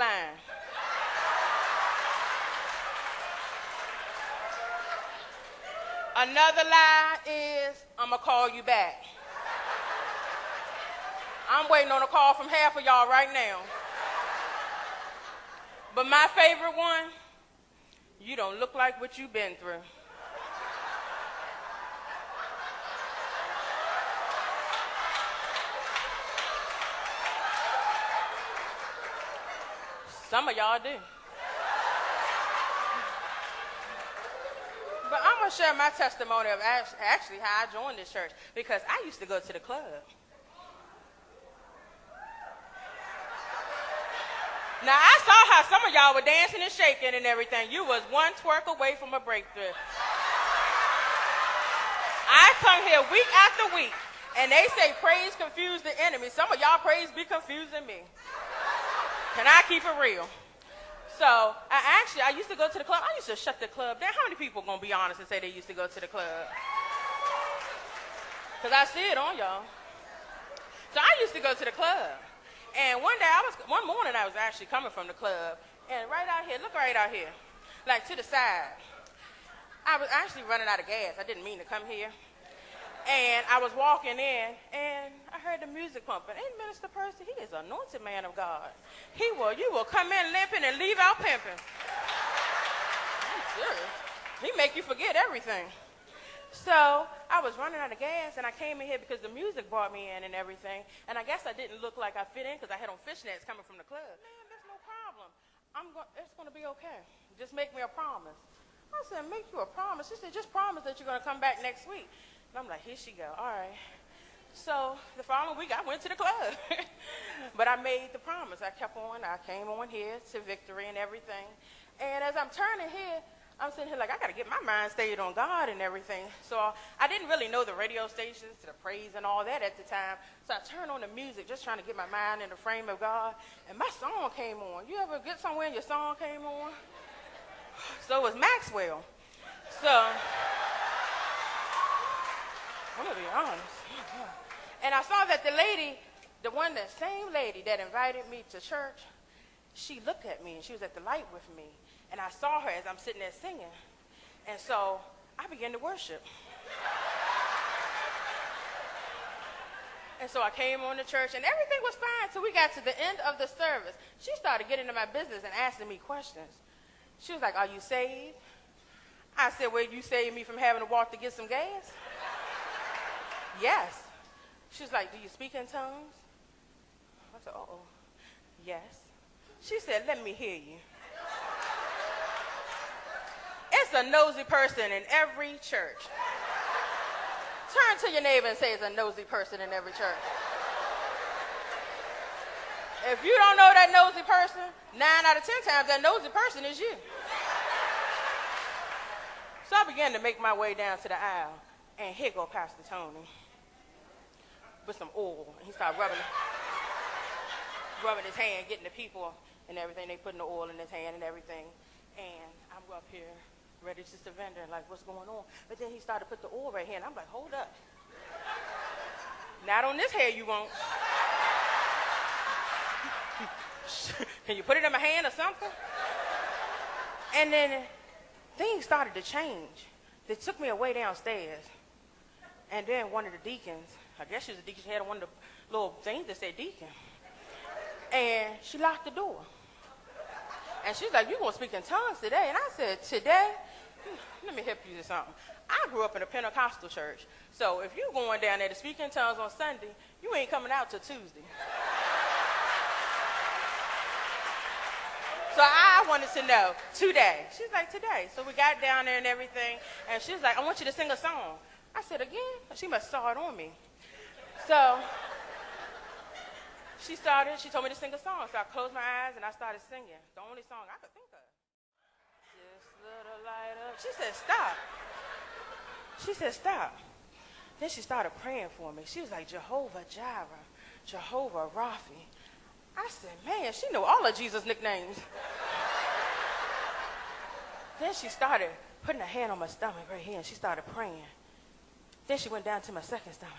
line. Another lie is, I'm going to call you back. I'm waiting on a call from half of y'all right now. But my favorite one, you don't look like what you've been through. Some of y'all do. But I'm going to share my testimony of actually how I joined this church, because I used to go to the club. Now, I saw how some of y'all were dancing and shaking and everything. You was one twerk away from a breakthrough. I come here week after week, and they say praise confuse the enemy. Some of y'all praise be confusing me. Can I keep it real? So, I used to go to the club. I used to shut the club down. How many people going to be honest and say they used to go to the club? Because I see it on y'all. So, I used to go to the club. And one morning I was actually coming from the club. And right out here, look right out here, like to the side. I was actually running out of gas. I didn't mean to come here. And I was walking in, and I heard the music pumping. Hey, Minister Percy, he is an anointed man of God. You will come in limping and leave out pimping. I'm serious. He make you forget everything. So I was running out of gas, and I came in here because the music brought me in and everything. And I guess I didn't look like I fit in because I had on fishnets coming from the club. Man, that's no problem. It's going to be okay. Just make me a promise. I said, make you a promise? She said, just promise that you're going to come back next week. And I'm like, here she go. All right. So the following week, I went to the club. But I made the promise. I kept on. I came on here to victory and everything. And as I'm turning here, I'm sitting here like, I got to get my mind stayed on God and everything. So I didn't really know the radio stations, the praise and all that at the time. So I turned on the music, just trying to get my mind in the frame of God. And my song came on. You ever get somewhere and your song came on? So it was Maxwell. So I'm going to be honest. And I saw that the same lady that invited me to church, she looked at me and she was at the light with me. And I saw her as I'm sitting there singing. And so I began to worship. And so I came on to church and everything was fine until we got to the end of the service. She started getting into my business and asking me questions. She was like, are you saved? I said, well, you saved me from having to walk to get some gas? Yes. She was like, do you speak in tongues? I said, uh-oh. Yes. She said, let me hear you. It's a nosy person in every church. Turn to your neighbor and say it's a nosy person in every church. If you don't know that nosy person, 9 out of 10 times that nosy person is you. So I began to make my way down to the aisle, and here go Pastor Tony with some oil. And he started rubbing his hand, getting the people and everything. They putting the oil in his hand and everything. And I'm up here ready to surrender, like, what's going on? But then he started to put the oil right here, and I'm like, hold up. Not on this hair you won't. Can you put it in my hand or something? And then things started to change. They took me away downstairs. And then one of the deacons, I guess she was a deacon, she had one of the little things that said deacon. And she locked the door. And she's like, you're going to speak in tongues today. And I said, today? Let me help you with something. I grew up in a Pentecostal church. So if you're going down there to speak in tongues on Sunday, you ain't coming out till Tuesday. So I wanted to know, today. She's like, today. So we got down there and everything. And she's like, I want you to sing a song. I said, again? She must saw it on me. So she told me to sing a song. So I closed my eyes and I started singing. The only song I could think of. Just little light up. She said, stop. She said, stop. Then she started praying for me. She was like, Jehovah Jireh, Jehovah Rapha. I said, man, she knew all of Jesus' nicknames. Then she started putting her hand on my stomach right here, and she started praying. Then she went down to my second stomach.